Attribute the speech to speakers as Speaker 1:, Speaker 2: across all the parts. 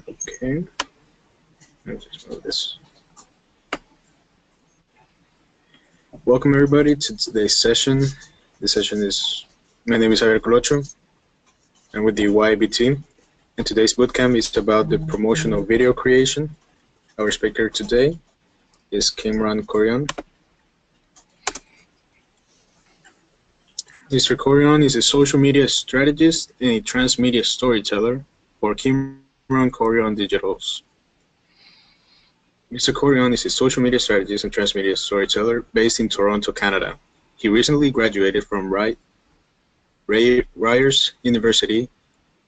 Speaker 1: Okay, let's just move this. Welcome everybody to today's session. This session is, my name is Javier Colocho. I'm with the YB team. And today's bootcamp is about the promotional video creation. Our speaker today is Kimran Corion. Mr. Corion is a social media strategist and a transmedia storyteller for Kimran Corion Digitals. Mr. Corion is a social media strategist and transmedia storyteller based in Toronto, Canada. He recently graduated from Ryer's University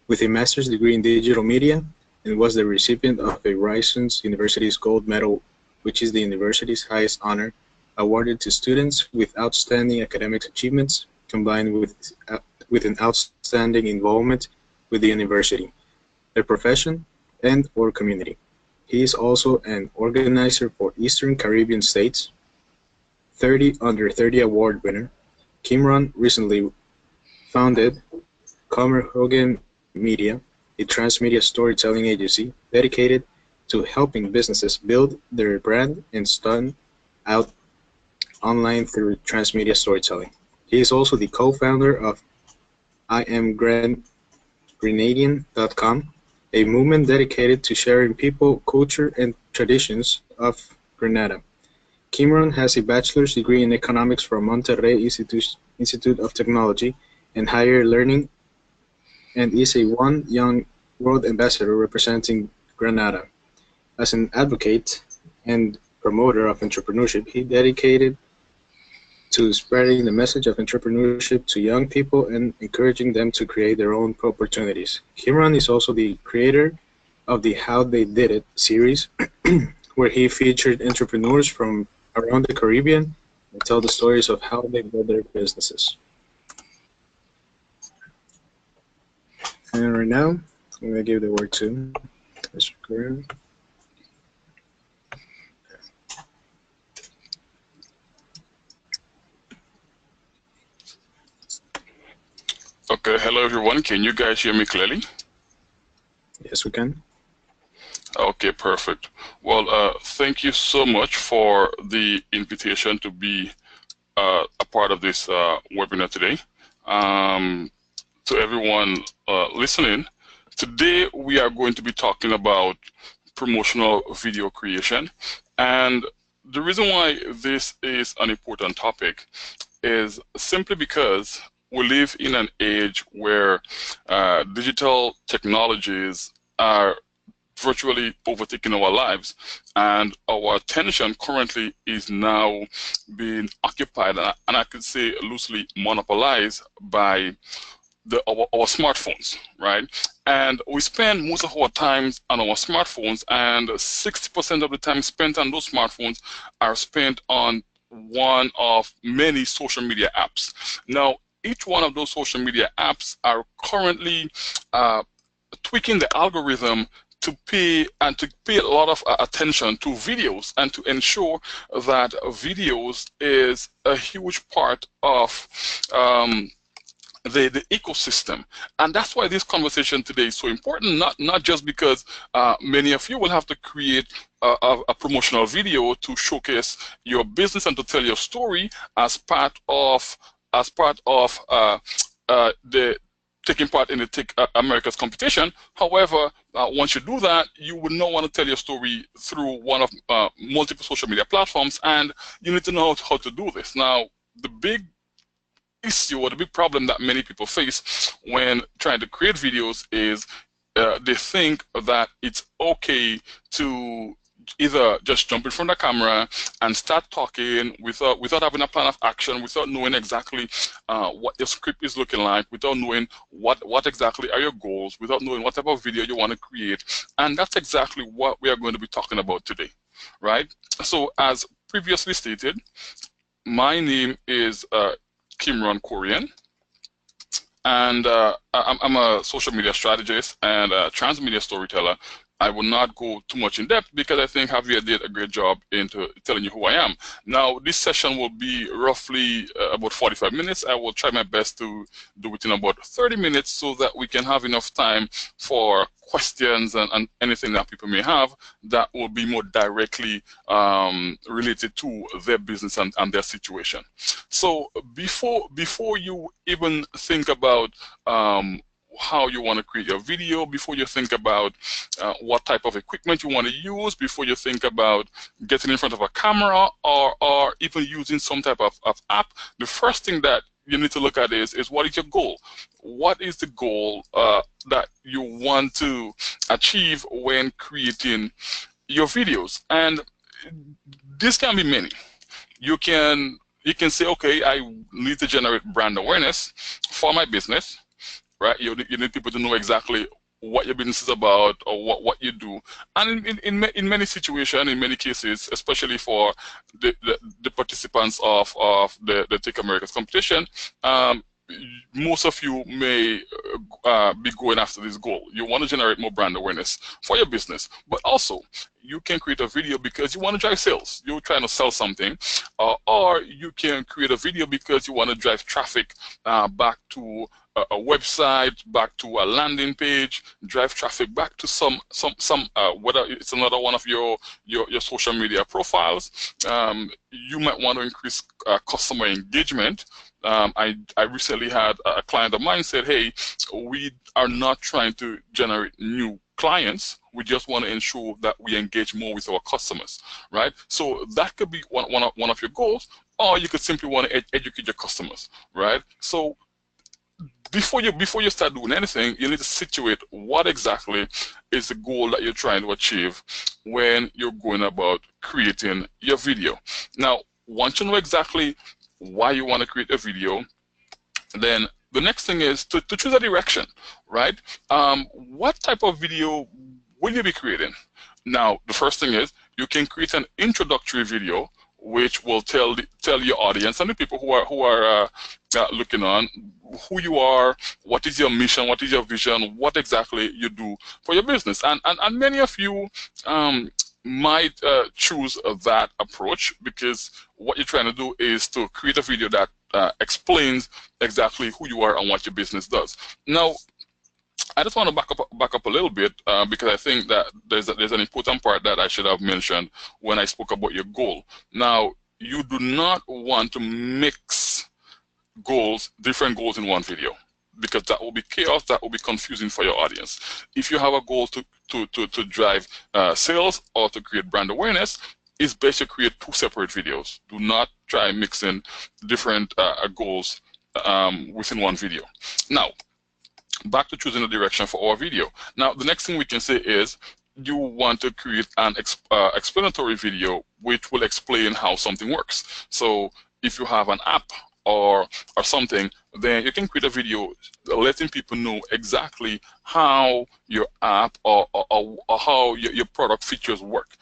Speaker 1: with a master's degree in digital media and was the recipient of a Ryer's University's Gold Medal, which is the university's highest honor awarded to students with outstanding academic achievements combined with an outstanding involvement with the university, their profession, and/or community. He is also an organizer for Eastern Caribbean States, 30 Under 30 award winner. Kimran recently founded Comerhogan Media, a transmedia storytelling agency dedicated to helping businesses build their brand and stand out online through transmedia storytelling. He is also the co-founder of IamGrenadian.com, a movement dedicated to sharing people, culture, and traditions of Grenada. Kimran has a bachelor's degree in economics from Monterrey Institute of Technology and Higher Learning and is a One Young World Ambassador representing Grenada. As an advocate and promoter of entrepreneurship, he dedicated to spreading the message of entrepreneurship to young people and encouraging them to create their own opportunities. Kimran is also the creator of the How They Did It series, where he featured entrepreneurs from around the Caribbean and tell the stories of how they build their businesses. And right now, I'm going to give the word to Mr. Corion.
Speaker 2: Okay, hello everyone. Can you guys hear me clearly?
Speaker 1: Yes, we can.
Speaker 2: Okay, perfect. Well, thank you so much for the invitation to be a part of this webinar today. To everyone listening, today we are going to be talking about promotional video creation. And the reason why this is an important topic is simply because we live in an age where digital technologies are virtually overtaking our lives, and our attention currently is now being occupied, and I could say loosely monopolized by our smartphones, right? And we spend most of our time on our smartphones, and 60% of the time spent on those smartphones are spent on one of many social media apps. Now, each one of those social media apps are currently tweaking the algorithm to pay a lot of attention to videos and to ensure that videos is a huge part of the ecosystem. And that's why this conversation today is so important, not just because many of you will have to create a promotional video to showcase your business and to tell your story as part of the taking part in the Tech America's competition. However, once you do that, you would not want to tell your story through one of multiple social media platforms, and you need to know how to do this. Now, the big issue or the big problem that many people face when trying to create videos is they think that it's okay to either just jump in front of the camera and start talking without having a plan of action, without knowing exactly what your script is looking like, without knowing what exactly are your goals, without knowing what type of video you want to create. And that's exactly what we are going to be talking about today, right? So as previously stated, my name is Kimran Corion, and I'm a social media strategist and a transmedia storyteller. I will not go too much in depth because I think Javier did a great job into telling you who I am. Now, this session will be roughly about 45 minutes. I will try my best to do it in about 30 minutes so that we can have enough time for questions and anything that people may have that will be more directly related to their business and their situation. So before you even think about how you want to create your video, before you think about what type of equipment you want to use, before you think about getting in front of a camera or even using some type of app, the first thing that you need to look at is what is your goal? What is the goal that you want to achieve when creating your videos? And this can be many. You can say, okay, I need to generate brand awareness for my business, right? You need people to know exactly what your business is about or what you do. And in many situations, in many cases, especially for the participants of the Take America's competition, most of you may be going after this goal. You want to generate more brand awareness for your business, but also you can create a video because you want to drive sales. You're trying to sell something, or you can create a video because you want to drive traffic back to a website, back to a landing page, drive traffic back to some whether it's another one of your social media profiles. You might want to increase customer engagement. I recently had a client of mine said, hey, we are not trying to generate new clients. We just want to ensure that we engage more with our customers, right? So that could be one of your goals, or you could simply want to educate your customers, right? So before you start doing anything, you need to situate what exactly is the goal that you're trying to achieve when you're going about creating your video. Now, once you know exactly why you want to create a video, then the next thing is to choose a direction, right? What type of video will you be creating? Now, the first thing is you can create an introductory video which will tell your audience and the people who are looking on who you are, what is your mission, what is your vision, what exactly you do for your business. And many of you might choose that approach because what you're trying to do is to create a video that explains exactly who you are and what your business does. Now, I just want to back up a little bit because I think that there's an important part that I should have mentioned when I spoke about your goal. Now, you do not want to mix different goals in one video, because that will be chaos, that will be confusing for your audience. If you have a goal to drive sales or to create brand awareness, it's best to create two separate videos. Do not try mixing different goals within one video. Now, back to choosing a direction for our video. Now, the next thing we can say is you want to create an explanatory video which will explain how something works. So if you have an app or something, then you can create a video letting people know exactly how your app or how your product features work,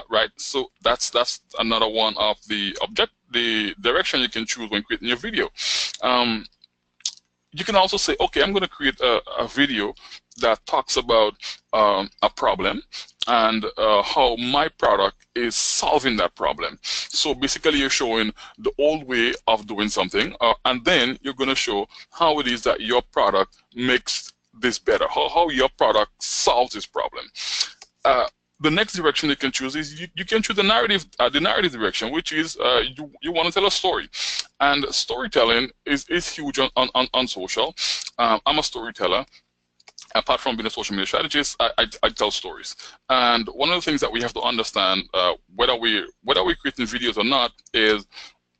Speaker 2: right? So that's another one of the direction you can choose when creating your video. You can also say, okay, I'm going to create a video that talks about a problem and how my product is solving that problem. So basically, you're showing the old way of doing something, and then you're going to show how it is that your product makes this better, how your product solves this problem. The next direction you can choose is you can choose the narrative direction, which is you want to tell a story, and storytelling is huge on social. I'm a storyteller. Apart from being a social media strategist, I tell stories. And one of the things that we have to understand, whether we're creating videos or not, is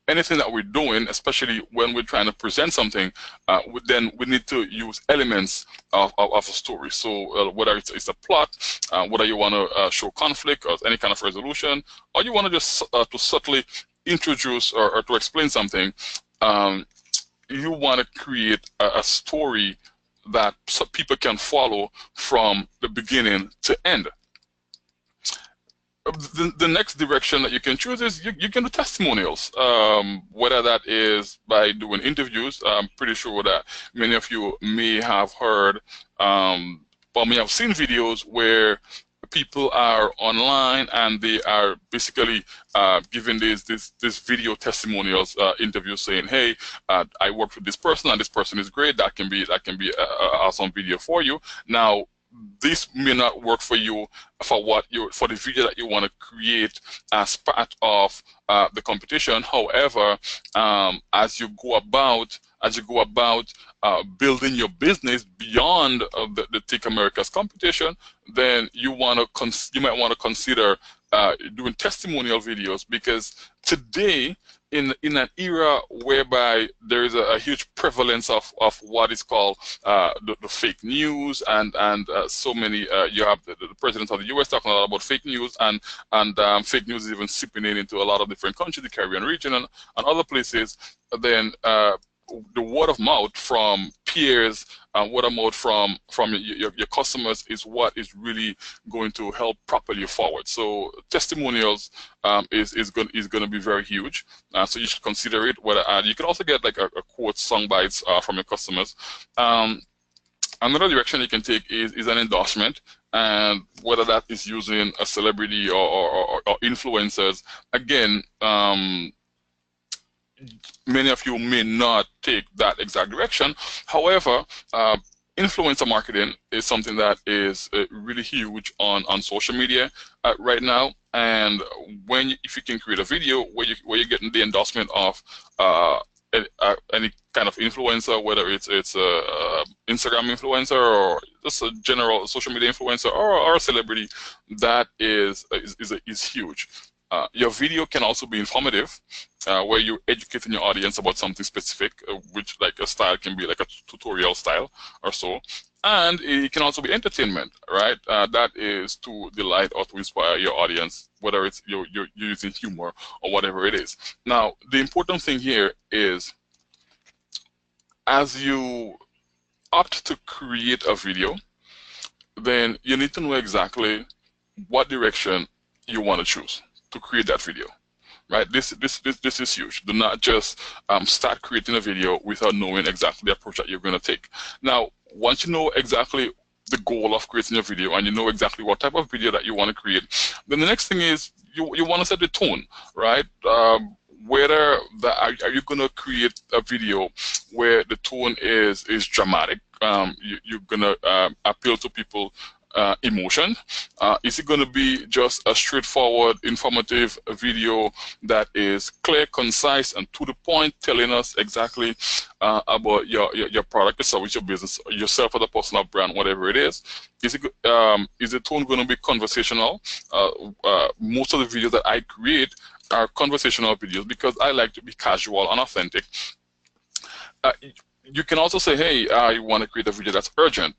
Speaker 2: anything that we're doing, especially when we're trying to present something, then we need to use elements of a story. So whether it's a plot, whether you want to show conflict or any kind of resolution, or you want to just to subtly introduce or to explain something, you want to create a story that people can follow from the beginning to end. The next direction that you can choose is you can do testimonials, whether that is by doing interviews. I'm pretty sure that many of you may have heard or may have seen videos where people are online and they are basically giving this video testimonials interviews saying, hey, I worked with this person and this person is great. That can be an awesome video for you. Now, this may not work for you for the video that you want to create as part of the competition. However, as you go about building your business beyond the Take America's competition, then you might want to consider doing testimonial videos, because today, in an era whereby there is a huge prevalence of what is called the fake news, and so many, you have the president of the US talking a lot about fake news, and fake news is even seeping into a lot of different countries, the Caribbean region and other places. Then the word of mouth from peers and word of mouth from your customers is what is really going to help propel you forward. So testimonials is going to be very huge. So you should consider it. Whether you can also get like a quote, song bites from your customers. Another direction you can take is an endorsement, and whether that is using a celebrity or influencers. Again, many of you may not take that exact direction. However, influencer marketing is something that is really huge on social media right now. And if you can create a video where you're getting the endorsement of any kind of influencer, whether it's a Instagram influencer or just a general social media influencer or a celebrity, that is huge. Your video can also be informative, where you're educating your audience about something specific, which like a style can be like a tutorial style or so. And it can also be entertainment, right? That is to delight or to inspire your audience, whether it's you're using humor or whatever it is. Now, the important thing here is, as you opt to create a video, then you need to know exactly what direction you want to choose to create that video, right? This is huge. Do not just start creating a video without knowing exactly the approach that you're going to take. Now, once you know exactly the goal of creating a video and you know exactly what type of video that you want to create, then the next thing is you want to set the tone, right? Are you going to create a video where the tone is dramatic? You're going to appeal to people emotion? Is it going to be just a straightforward, informative video that is clear, concise, and to the point, telling us exactly about your product, your service, your business, yourself as a personal brand, whatever it is? Is the tone going to be conversational? Most of the videos that I create are conversational videos because I like to be casual and authentic. You can also say, hey, you want to create a video that's urgent,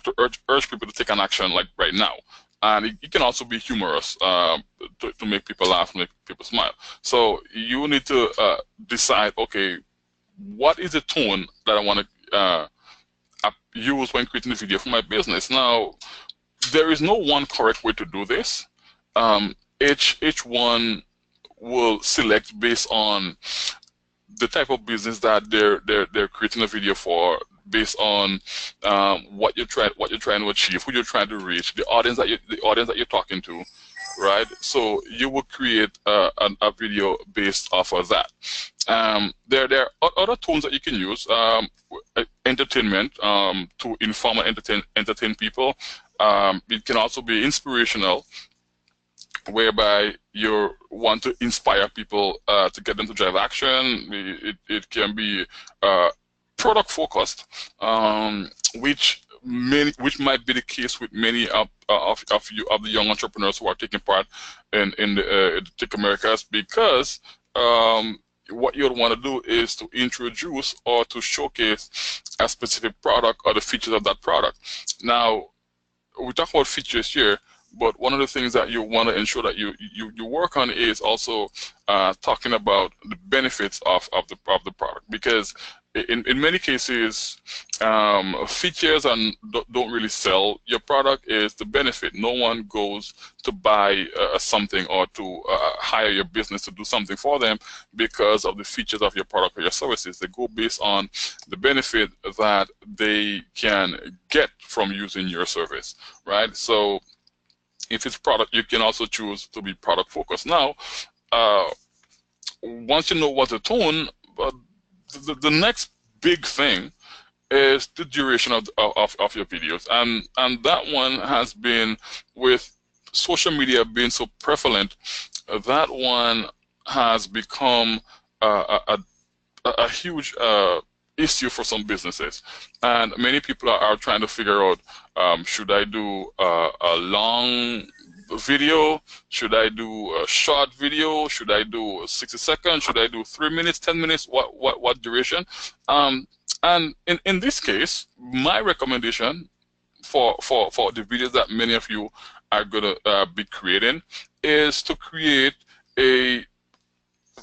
Speaker 2: to urge people to take an action like right now. And it can also be humorous to make people laugh, make people smile. So you need to decide, okay, what is the tone that I want to use when creating a video for my business? Now, there is no one correct way to do this. Each one will select based on the type of business that they're creating a video for, based on what you're trying to achieve, who you're trying to reach, the audience that you're talking to, right? So you will create a video based off of that. There are other tones that you can use. Entertainment, to inform and entertain people. It can also be inspirational, whereby you want to inspire people to get them to drive action. It can be product focused, which might be the case with many of the young entrepreneurs who are taking part in the Tech Americas, because what you'll want to do is to introduce or to showcase a specific product or the features of that product. Now, we talk about features here, but one of the things that you want to ensure that you work on is also talking about the benefits of the product, because in many cases, features don't really sell your product. Is the benefit. No one goes to buy something or to hire your business to do something for them because of the features of your product or your services. They go based on the benefit that they can get from using your service, right? So If it's product, you can also choose to be product focused. Now, once you know what to tone, the next big thing is the duration of your videos, and that one has been, with social media being so prevalent, that one has become a huge issue for some businesses, and many people are trying to figure out, should I do a long video, should I do a short video, should I do 60 seconds, should I do 3 minutes, 10 minutes, what duration? And in this case, my recommendation for the videos that many of you are going to be creating is to create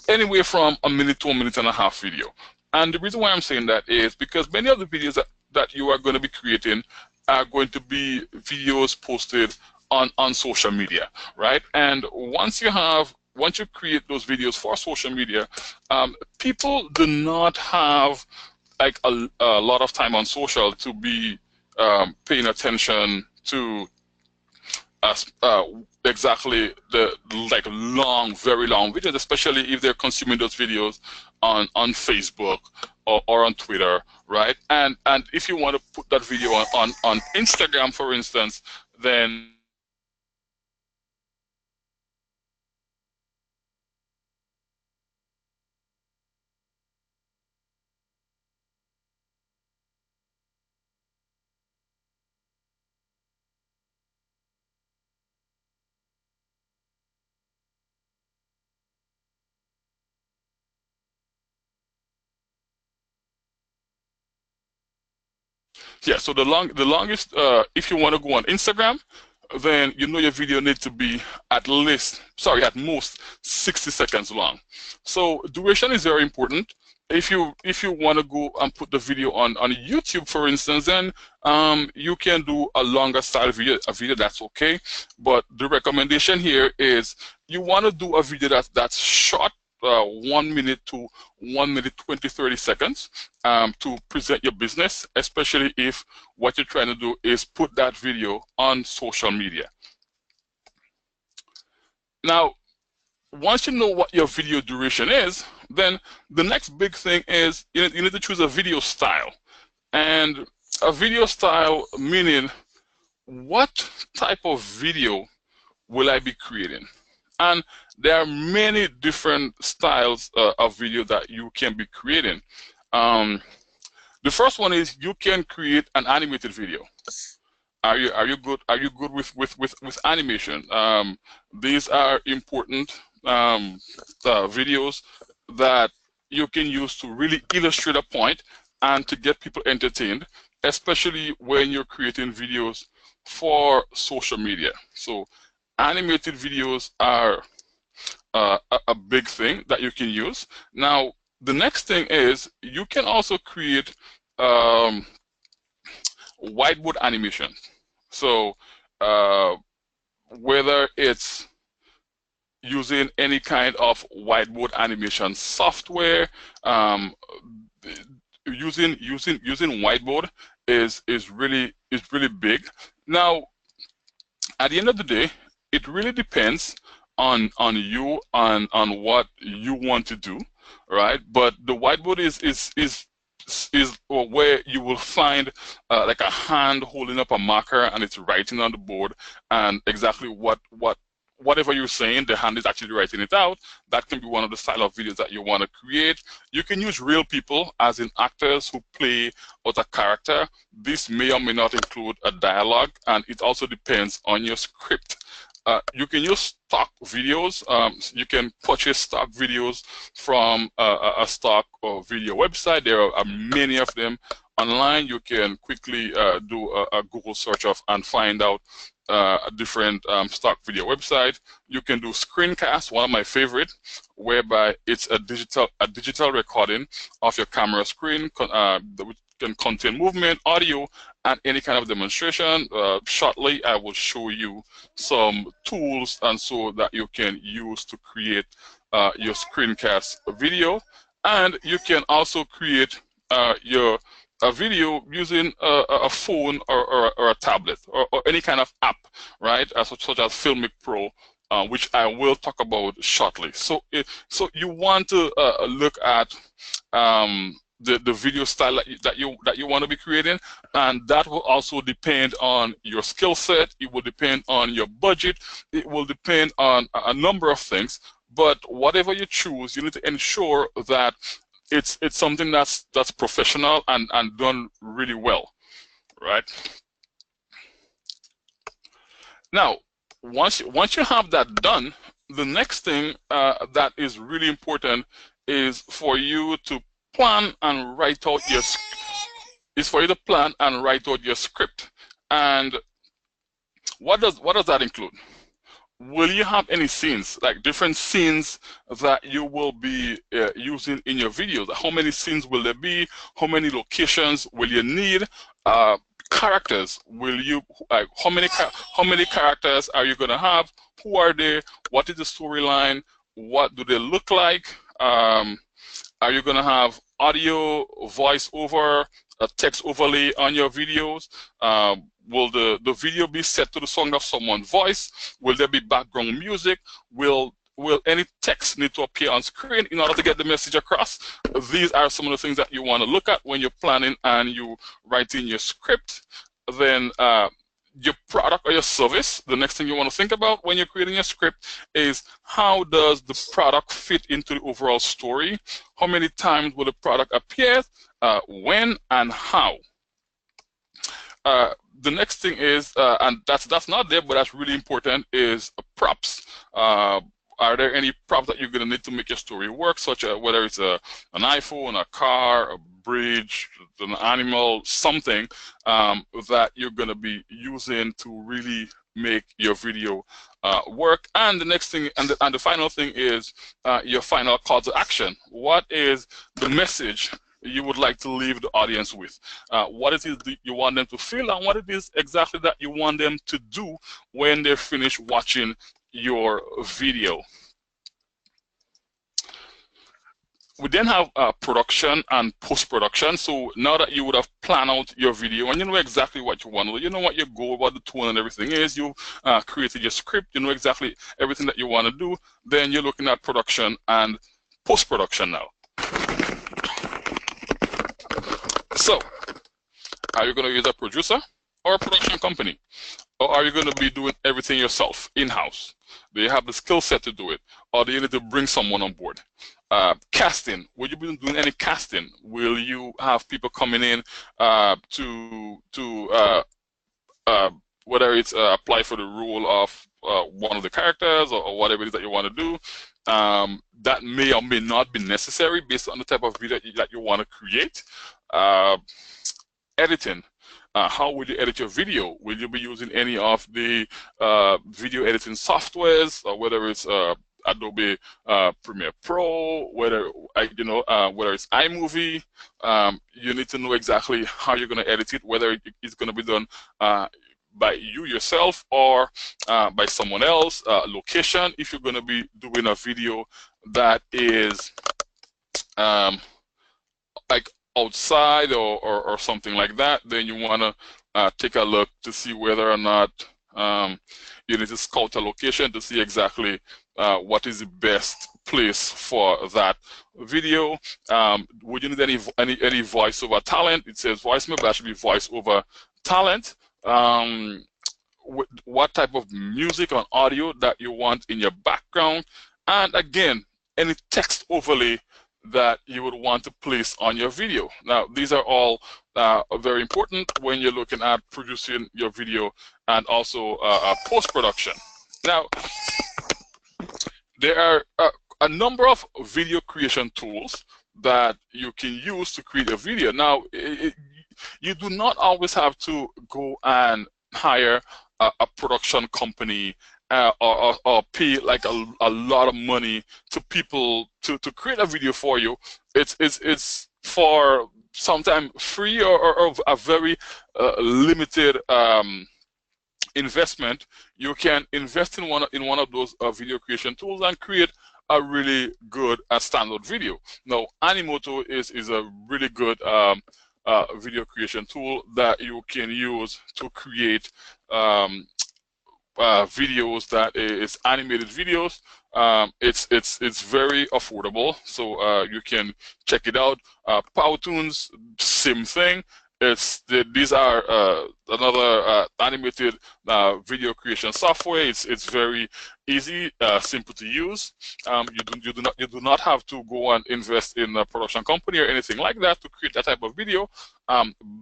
Speaker 2: anywhere from a minute to a minute and a half video. And the reason why I'm saying that is because many of the videos that you are going to be creating are going to be videos posted on social media, right? And once you create those videos for social media, people do not have like a lot of time on social to be paying attention to exactly the very long videos, especially if they're consuming those videos on Facebook or on Twitter, right? And if you want to put that video on Instagram, for instance, then yeah, so the longest, if you want to go on Instagram, then you know your video needs to be at most 60 seconds long. So duration is very important. If you want to go and put the video on YouTube, for instance, then you can do a longer style video, that's okay. But the recommendation here is you want to do a video that's short, 1 minute to 1 minute 20, 30 seconds to present your business, especially if what you're trying to do is put that video on social media. Now, once you know what your video duration is, then the next big thing is you need to choose a video style. And a video style meaning, what type of video will I be creating? And there are many different styles of video that you can be creating. The first one is you can create an animated video. Are you good with animation? These are important videos that you can use to really illustrate a point and to get people entertained, especially when you're creating videos for social media. So animated videos are a big thing that you can use. Now, the next thing is you can also create whiteboard animation. So whether it's using any kind of whiteboard animation software, using whiteboard is really big. Now, at the end of the day, it really depends on you, on what you want to do, right? But the whiteboard is where you will find like a hand holding up a marker and it's writing on the board, and exactly whatever you're saying, the hand is actually writing it out. That can be one of the style of videos that you want to create. You can use real people, as in actors who play out a character. This may or may not include a dialogue, and it also depends on your script. You can use stock videos. You can purchase stock videos from a stock or video website. There are many of them online. You can quickly do a Google search and find out a different stock video website. You can do screencast, one of my favorite, whereby it's a digital recording of your camera screen, which can contain movement, audio, and any kind of demonstration. Shortly, I will show you some tools and so that you can use to create your screencast video. And you can also create your a video using a phone or a tablet or any kind of app, right? Such as Filmic Pro, which I will talk about shortly. So you want to look at the video style that you want to be creating, and that will also depend on your skill set. It will depend on your budget. It will depend on a number of things. But whatever you choose, you need to ensure that it's something that's professional and done really well, right? Now, once you have that done, the next thing that is really important is for you to plan and write out your script. And what does that include? Will you have any scenes, like different scenes that you will be using in your videos? How many scenes will there be? How many locations will you need? Characters, will you how many characters are you going to have? Who are they? What is the storyline? What do they look like? Are you going to have audio, voiceover, a text overlay on your videos? Will the video be set to the sound of someone's voice? Will there be background music? Will any text need to appear on screen in order to get the message across? These are some of the things that you want to look at when you're planning and you write in your script. Then your product or your service, the next thing you want to think about when you're creating your script is how does the product fit into the overall story? How many times will the product appear? When and how? The next thing is, and that's not there, but that's really important, is props. Are there any props that you're going to need to make your story work, such as whether it's an iPhone, a car, a bridge, an animal, something that you're going to be using to really make your video work? And the next thing, and the final thing is your final call to action. What is the message you would like to leave the audience with? What it is that you want them to feel, and what it is exactly that you want them to do when they're finished watching your video. We then have production and post-production. So now that you would have planned out your video and you know exactly what you want to do, you know what your goal, what the tone and everything is, you created your script, you know exactly everything that you want to do, then you're looking at production and post-production now. So, are you going to use a producer or a production company? Or are you going to be doing everything yourself, in-house? Do you have the skill set to do it? Or do you need to bring someone on board? Casting, will you be doing any casting? Will you have people coming in whether it's apply for the role of one of the characters or whatever it is that you want to do? That may or may not be necessary based on the type of video that you want to create. Editing. How will you edit your video? Will you be using any of the video editing softwares, or whether it's Adobe Premiere Pro, whether it's iMovie? You need to know exactly how you're going to edit it, whether it's going to be done by you yourself or by someone else. Location, if you're going to be doing a video that is like outside or something like that, then you want to take a look to see whether or not you need to scout a location to see exactly what is the best place for that video. Would you need any voiceover talent? It says voicemail, but that should be voiceover talent. What type of music or audio that you want in your background, and again, any text overlay that you would want to place on your video. Now, these are all very important when you're looking at producing your video and also post-production. Now, there are a number of video creation tools that you can use to create a video. Now, you do not always have to go and hire a production company or pay like a lot of money to people to create a video for you. It's for sometimes free or a very limited investment. You can invest in one of those video creation tools and create a really good standard video. Now, Animoto is a really good video creation tool that you can use to create videos that is animated videos. It's very affordable, so you can check it out. Powtoons, same thing. These are another animated video creation software. It's very easy, simple to use. You do not have to go and invest in a production company or anything like that to create that type of video.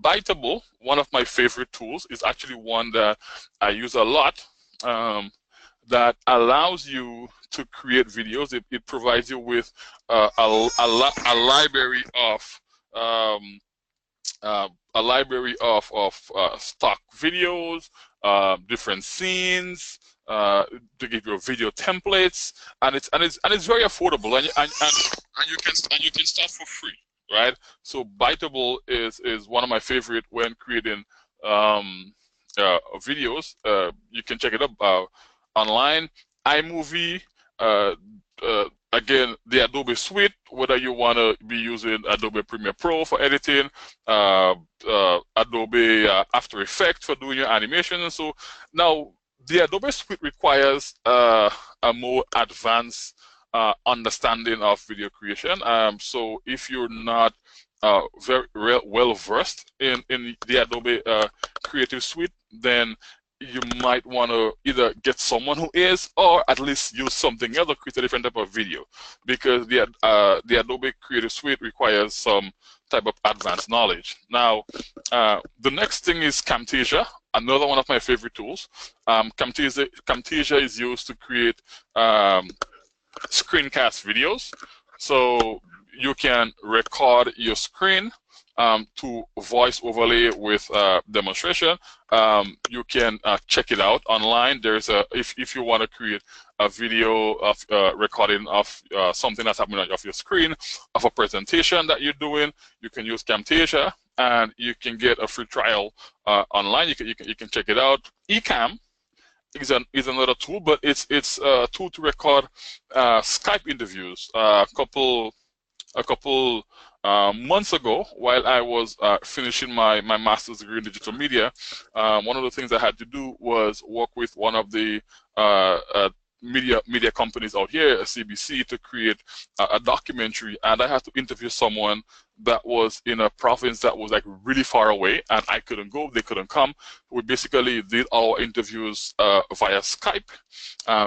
Speaker 2: Biteable, one of my favorite tools, is actually one that I use a lot. That allows you to create videos. It provides you with a library of stock videos, different scenes, to give you video templates, and it's very affordable, and you can start for free, right? So Biteable is one of my favorite when creating videos. You can check it up online. iMovie, again, the Adobe Suite, whether you want to be using Adobe Premiere Pro for editing, Adobe After Effects for doing your animation. And so now the Adobe Suite requires a more advanced understanding of video creation. So if you're not very well versed in the Adobe Creative Suite, then you might want to either get someone who is, or at least use something else to create a different type of video, because the Adobe Creative Suite requires some type of advanced knowledge. Now, the next thing is Camtasia, another one of my favorite tools. Camtasia is used to create screencast videos. So you can record your screen to voice overlay with demonstration. You can check it out online. There's if you want to create a video of recording of something that's happening off your screen, of a presentation that you're doing, you can use Camtasia, and you can get a free trial online. You can check it out. Ecamm is another tool, but it's a tool to record Skype interviews. A couple months ago, while I was finishing my master's degree in digital media, one of the things I had to do was work with one of the media companies out here, CBC, to create a documentary, and I had to interview someone that was in a province that was like really far away, and I couldn't go, they couldn't come. We basically did our interviews via Skype,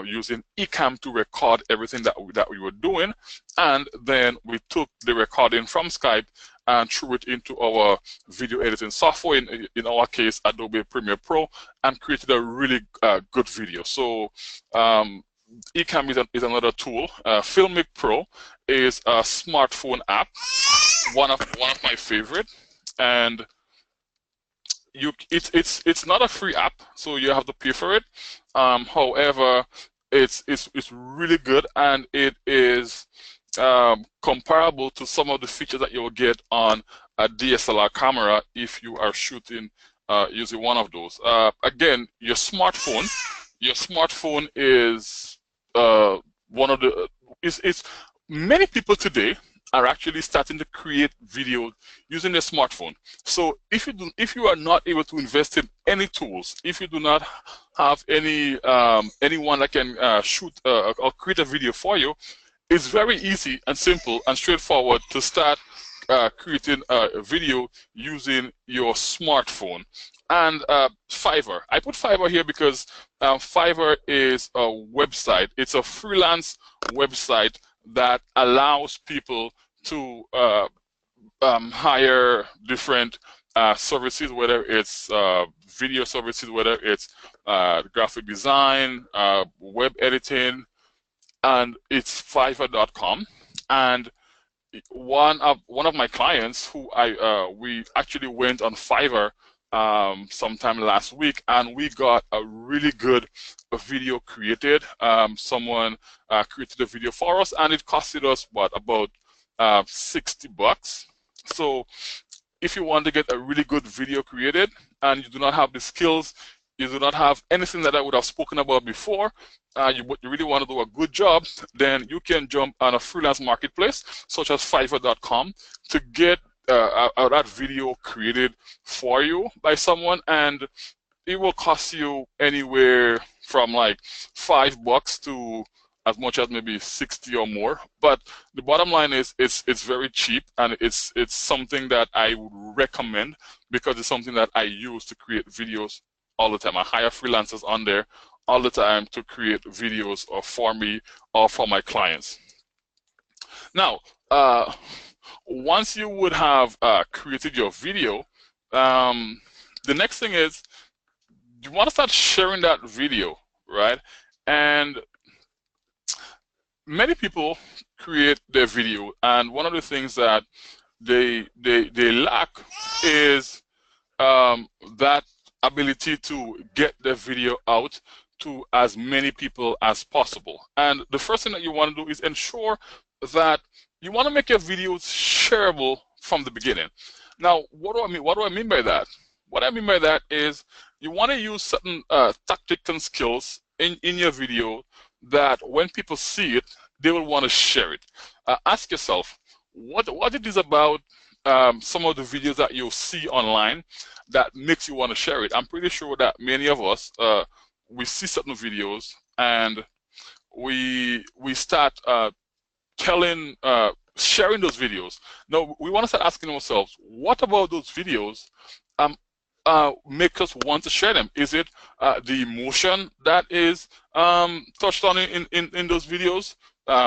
Speaker 2: using Ecamm to record everything that we were doing, and then we took the recording from Skype and threw it into our video editing software, in our case Adobe Premiere Pro, and created a really good video. So Ecamm is another tool. Filmic Pro is a smartphone app, one of my favorite, and it's not a free app, so you have to pay for it. However, it's really good, and it is comparable to some of the features that you will get on a DSLR camera if you are shooting using one of those. Again, your smartphone is one of the many people today are actually starting to create videos using their smartphone. So if you are not able to invest in any tools, if you do not have anyone that can shoot or create a video for you, it's very easy and simple and straightforward to start creating a video using your smartphone. And Fiverr. I put Fiverr here because Fiverr is a website. It's a freelance website that allows people to hire different services, whether it's video services, whether it's graphic design, web editing, and it's Fiverr.com. And one of my clients who we actually went on Fiverr sometime last week, and we got a really good video created. Someone created a video for us, and it costed us what, about $60. So if you want to get a really good video created and you do not have the skills, you do not have anything that I would have spoken about before, you really want to do a good job, then you can jump on a freelance marketplace such as Fiverr.com to get that video created for you by someone, and it will cost you anywhere from like $5 to as much as maybe 60 or more. But the bottom line is it's very cheap, and it's something that I would recommend because it's something that I use to create videos all the time. I hire freelancers on there all the time to create videos or for me or for my clients. Now, once you would have created your video, the next thing is you want to start sharing that video, right? And many people create their video, and one of the things that they lack is that ability to get the video out to as many people as possible. And the first thing that you want to do is ensure that you want to make your videos shareable from the beginning. Now, what do I mean? What do I mean by that? What I mean by that is you want to use certain tactics and skills in your video that when people see it, they will want to share it. Ask yourself, what it is about some of the videos that you'll see online that makes you want to share it. I'm pretty sure that many of us, we see certain videos and we start sharing those videos. Now, we want to start asking ourselves, what about those videos make us want to share them? Is it the emotion that is touched on in those videos?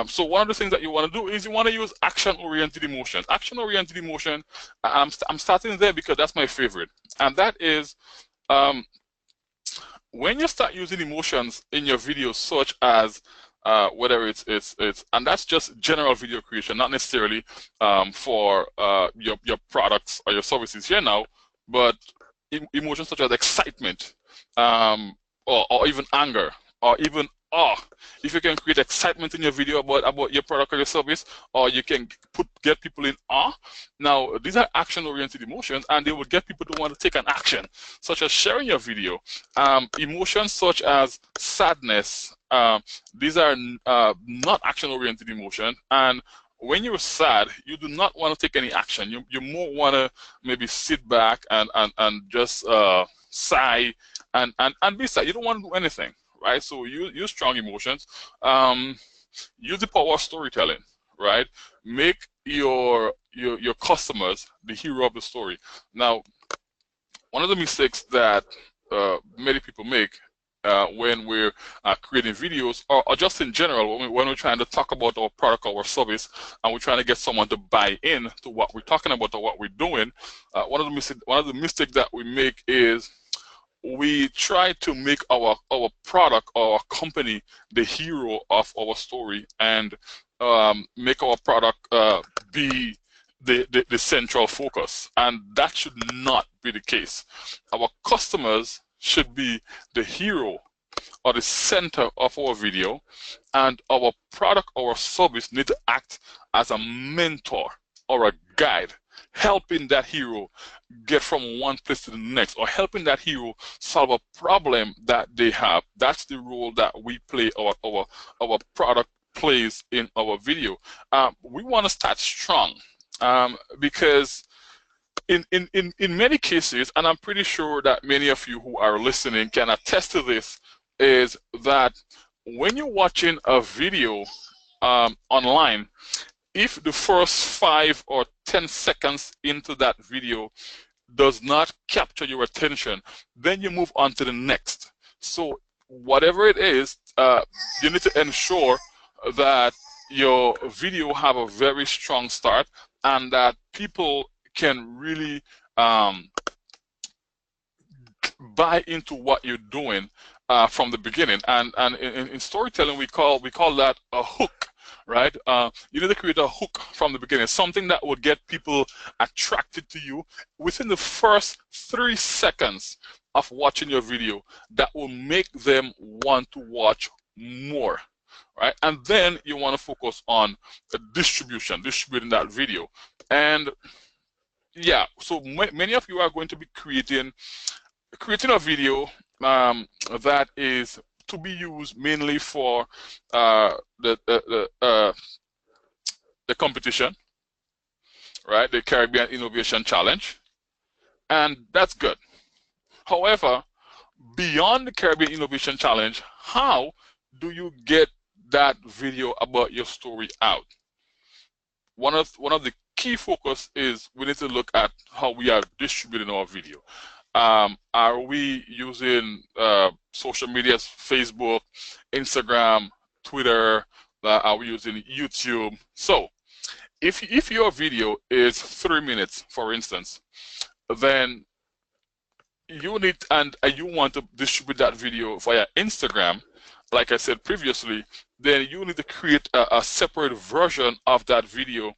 Speaker 2: So one of the things that you want to do is you want to use action-oriented emotions. Action-oriented emotion, I'm starting there because that's my favorite. And that is when you start using emotions in your videos, such as whether it's and that's just general video creation, not necessarily for your products or your services here now, but emotions such as excitement, or even anger, or even awe. If you can create excitement in your video about your product or your service, or you can get people in awe. Now, these are action-oriented emotions, and they will get people to want to take an action, such as sharing your video. Emotions such as sadness, these are not action-oriented emotions, and when you're sad, you do not want to take any action. You more want to maybe sit back and just sigh and be sad. You don't want to do anything, right? So use strong emotions. Use the power of storytelling, right? Make your customers the hero of the story. Now, one of the mistakes that many people make when we're creating videos, or just in general, when we're trying to talk about our product or our service, and we're trying to get someone to buy in to what we're talking about or what we're doing, one of the mistakes that we make is we try to make our product or our company the hero of our story, and make our product be the central focus. And that should not be the case. Our customers should be the hero or the center of our video, and our product or service need to act as a mentor or a guide, helping that hero get from one place to the next, or helping that hero solve a problem that they have. That's the role that we play, our product plays in our video. We want to start strong, because in many cases, and I'm pretty sure that many of you who are listening can attest to this, is that when you're watching a video online, if the first 5 or 10 seconds into that video does not capture your attention, then you move on to the next. So whatever it is, you need to ensure that your video have a very strong start, and that people can really buy into what you're doing from the beginning. And in storytelling, we call that a hook, right? You need to create a hook from the beginning, something that will get people attracted to you within the first 3 seconds of watching your video, that will make them want to watch more, right? And then you want to focus on distributing that video. And yeah, so many of you are going to be creating a video that is to be used mainly for the competition, right? The Caribbean Innovation Challenge, and that's good. However, beyond the Caribbean Innovation Challenge, how do you get that video about your story out? One of the key focus is we need to look at how we are distributing our video. Are we using social medias, Facebook, Instagram, Twitter? Are we using YouTube? So if your video is 3 minutes, for instance, then you need, and you want to distribute that video via Instagram, like I said previously, then you need to create a separate version of that video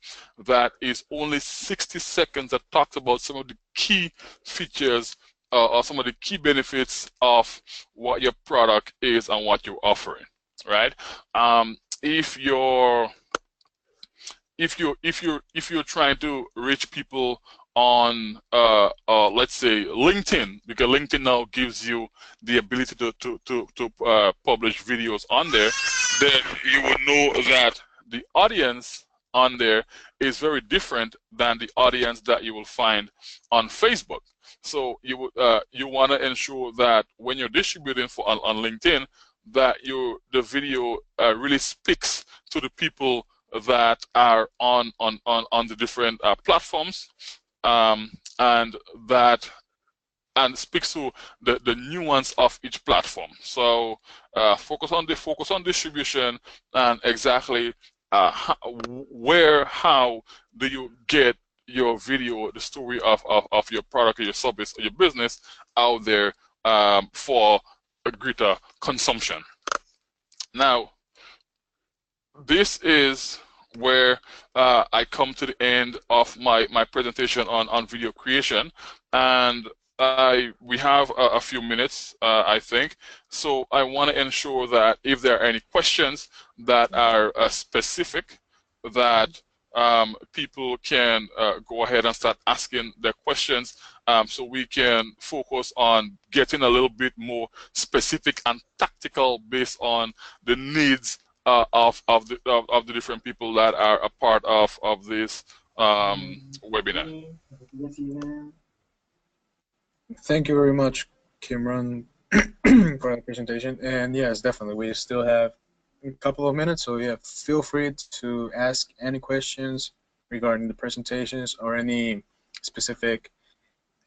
Speaker 2: that is only 60 seconds that talks about some of the key features or some of the key benefits of what your product is and what you're offering, right? If you're trying to reach people on let's say LinkedIn, because LinkedIn now gives you the ability to publish videos on there, then you will know that the audience on there is very different than the audience that you will find on Facebook. So you want to ensure that when you're distributing on LinkedIn, that the video really speaks to the people that are on the different platforms, and speaks to the nuance of each platform. So focus on distribution, and exactly how do you get your video, the story of your product or your service or your business out there for a greater consumption. Now, this is where I come to the end of my presentation on video creation, and we have a few minutes, I think. So I want to ensure that if there are any questions that are specific, that people can go ahead and start asking their questions, so we can focus on getting a little bit more specific and tactical based on the needs of the different people that are a part of this webinar.
Speaker 1: Thank you very much, Kimron, for that presentation. And yes, definitely, we still have a couple of minutes, so yeah, feel free to ask any questions regarding the presentations or any specific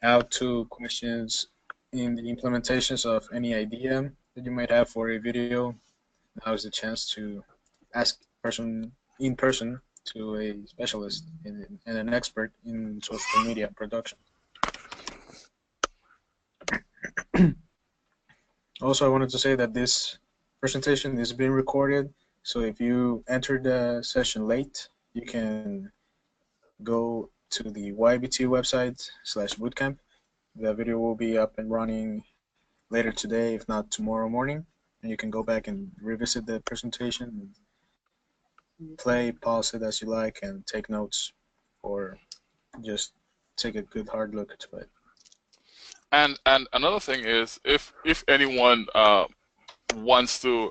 Speaker 1: how-to questions in the implementations of any idea that you might have for a video. Now is the chance to ask in person to a specialist and an expert in social media production. Also, I wanted to say that this presentation is being recorded, so if you entered the session late, you can go to the YBT website /bootcamp. The video will be up and running later today, if not tomorrow morning, and you can go back and revisit the presentation, and play, pause it as you like, and take notes, or just take a good hard look to it.
Speaker 2: And another thing is, if anyone wants to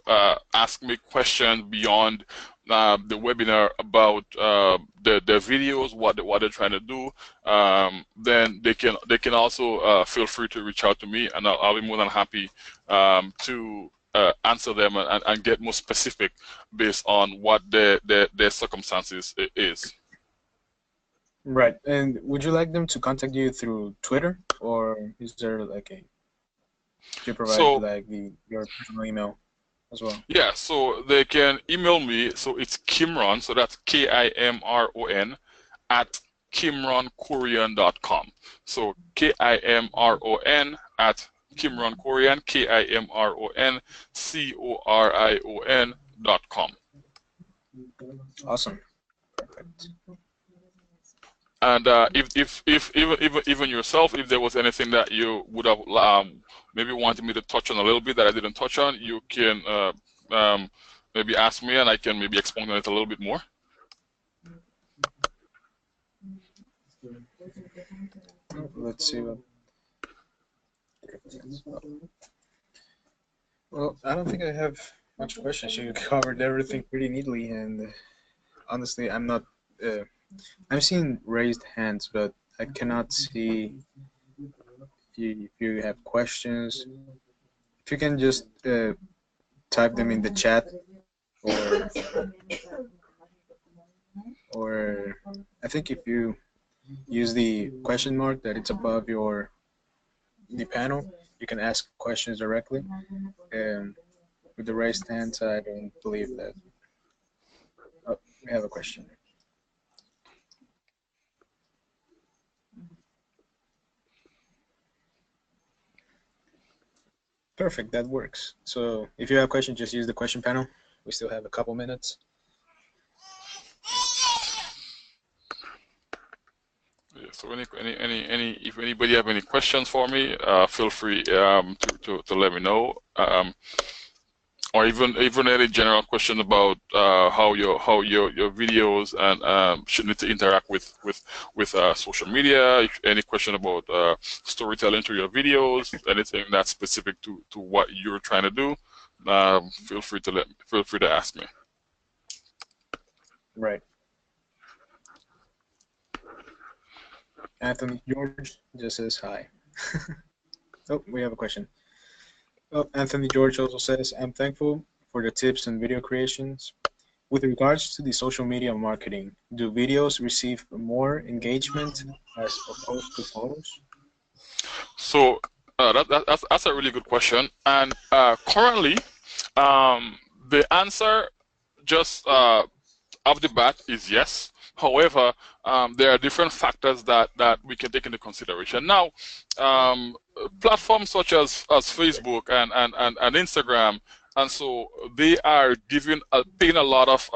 Speaker 2: ask me questions beyond the webinar about the videos, what they're trying to do, then they can also feel free to reach out to me, and I'll be more than happy to answer them and get more specific based on what their circumstances is.
Speaker 1: Right. And would you like them to contact you through Twitter, or is there like do you provide like your personal email as well?
Speaker 2: Yeah, so they can email me. So it's Kimron, so that's KIMRON at KimronKorian.com. So KIMRON at KimronKorian, KIMRONCORION.com.
Speaker 1: Awesome. Perfect.
Speaker 2: And if even yourself, if there was anything that you would have maybe wanted me to touch on a little bit that I didn't touch on, you can maybe ask me, and I can maybe expand on it a little bit more.
Speaker 1: Let's see. Well, I don't think I have much questions. You covered everything pretty neatly, and honestly, I'm not I'm seeing raised hands, but I cannot see if you have questions. If you can just type them in the chat, or or I think if you use the question mark that it's above the panel, you can ask questions directly. And with the raised hands, I don't believe that. Oh, we have a question. Perfect, that works. So if you have a question, just use the question panel. We still have a couple minutes.
Speaker 2: Yeah, so if anybody have any questions for me, feel free to let me know. Or even any general question about how your videos and should need to interact with social media. If any question about storytelling through your videos, anything that's specific to what you're trying to do, feel free to ask me.
Speaker 1: Right. Anthony George just says hi. Oh, we have a question. Oh, Anthony George also says, I'm thankful for the tips and video creations. With regards to the social media marketing, do videos receive more engagement as opposed to photos?
Speaker 2: So that's a really good question. And currently, the answer just off the bat is yes. However, there are different factors that we can take into consideration. Now, platforms such as Facebook and Instagram, and so they are paying a lot of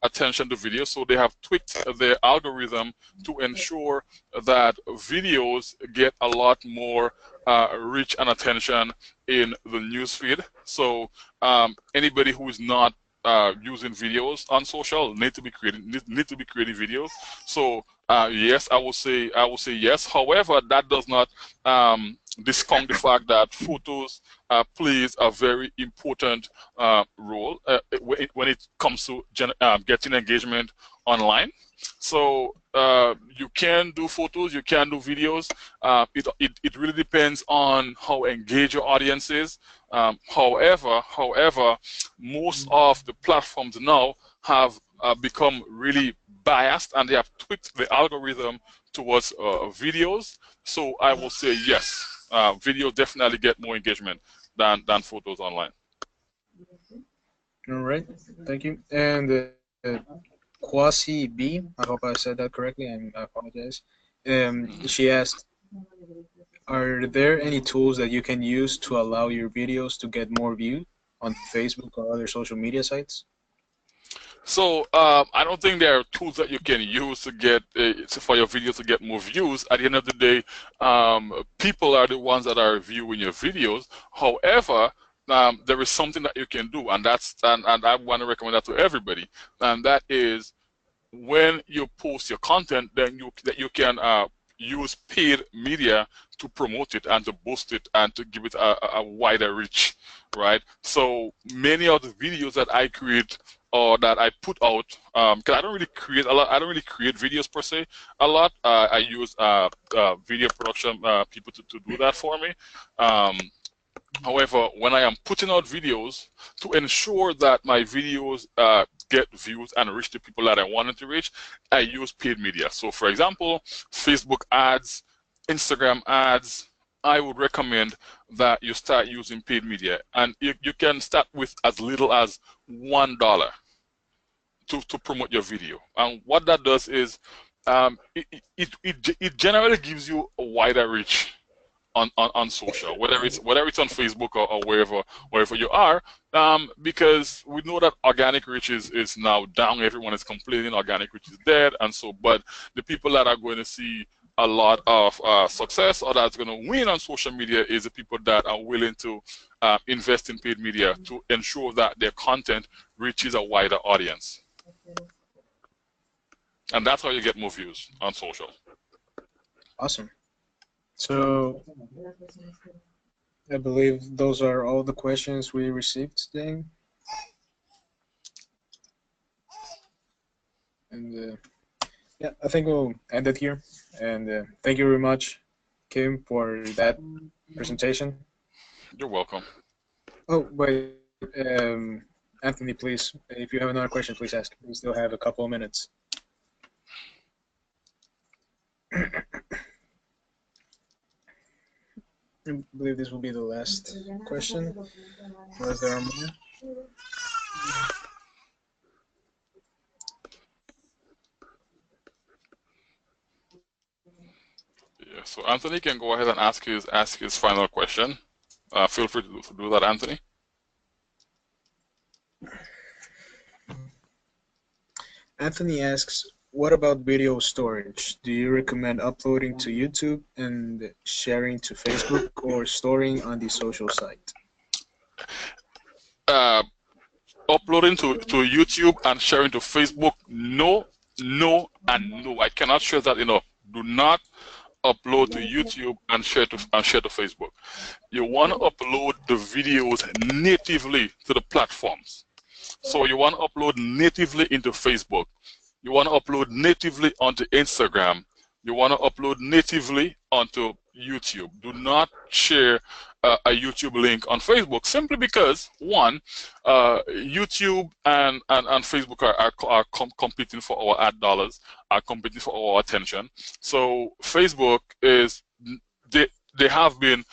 Speaker 2: attention to video. So they have tweaked their algorithm to ensure that videos get a lot more reach and attention in the newsfeed. So anybody who is not using videos on social need to be creating videos. So yes, I will say yes. However, that does not discount the fact that photos plays a very important role when it comes to getting engagement online. So you can do photos, you can do videos. It really depends on how engaged your audience is. However, most of the platforms now have become really biased, and they have tweaked the algorithm towards videos. So I will say yes, video definitely get more engagement than photos online.
Speaker 1: All right, thank you. And Quasi B, I hope I said that correctly, and I apologize. She asked, are there any tools that you can use to allow your videos to get more views on Facebook or other social media sites?
Speaker 2: So I don't think there are tools that you can use to get for your videos to get more views. At the end of the day, people are the ones that are viewing your videos. However, there is something that you can do, and I want to recommend that to everybody, and that is when you post your content, then you can use paid media to promote it and to boost it and to give it a wider reach, right? So many of the videos that I create or that I put out, because I don't really create a lot. I don't really create videos per se a lot. I use video production people to do that for me. However, when I am putting out videos, to ensure that my videos get views and reach the people that I wanted to reach, I use paid media. So for example, Facebook ads, Instagram ads, I would recommend that you start using paid media. And you can start with as little as $1 to promote your video. And what that does is it generally gives you a wider reach on social, whether it's on Facebook or wherever you are, because we know that organic reach is now down. Everyone is complaining organic reach is dead, and so but the people that are going to see a lot of success or that's going to win on social media is the people that are willing to invest in paid media to ensure that their content reaches a wider audience, and that's how you get more views on social.
Speaker 1: Awesome. So I believe those are all the questions we received today. And Yeah, I think we'll end it here. And thank you very much, Kim, for that presentation.
Speaker 2: You're welcome.
Speaker 1: Oh, wait, Anthony, please, if you have another question, please ask. We still have a couple of minutes. I believe this will be the last question, unless there are more.
Speaker 2: Yeah, so Anthony can go ahead and ask his final question. Feel free to do that, Anthony.
Speaker 1: Anthony asks, what about video storage? Do you recommend uploading to YouTube and sharing to Facebook or storing on the social site?
Speaker 2: Uploading to YouTube and sharing to Facebook, no, no, and no. I cannot stress that enough. Do not upload to YouTube and share to Facebook. You want to upload the videos natively to the platforms. So you want to upload natively into Facebook. You want to upload natively onto Instagram. You want to upload natively onto YouTube. Do not share a YouTube link on Facebook simply because, one, YouTube and Facebook are competing for our ad dollars, are competing for our attention. So Facebook is, they have been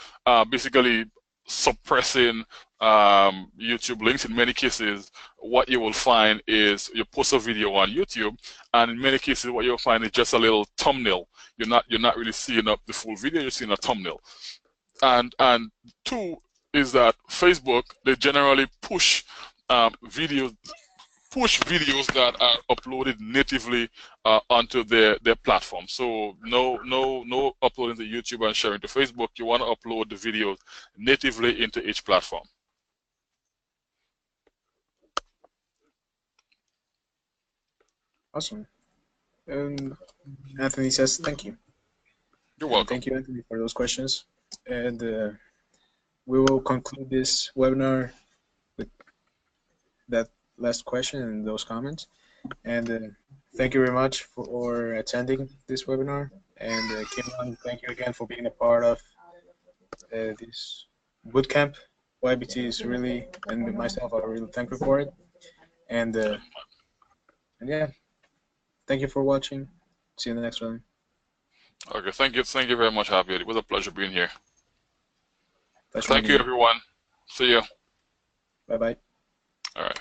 Speaker 2: basically suppressing YouTube links. In many cases, what you will find is you post a video on YouTube, and in many cases, what you'll find is just a little thumbnail. You're not really seeing up the full video. You're seeing a thumbnail. And two is that Facebook, they generally push videos that are uploaded natively onto their platform. So no uploading to YouTube and sharing to Facebook. You want to upload the videos natively into each platform.
Speaker 1: Awesome. And Anthony says thank you.
Speaker 2: You're
Speaker 1: And
Speaker 2: welcome.
Speaker 1: thank you, Anthony, for those questions. And we will conclude this webinar with that last question and those comments. And thank you very much for attending this webinar. And Kim, thank you again for being a part of this bootcamp. YBT is really, and myself are really thankful for it. And yeah, thank you for watching. See you in the next one.
Speaker 2: Okay, thank you very much, Javier. It was a pleasure being here.
Speaker 1: Pleasure
Speaker 2: Thank
Speaker 1: meeting
Speaker 2: you,
Speaker 1: you.
Speaker 2: everyone. See you.
Speaker 1: Bye bye.
Speaker 2: All right.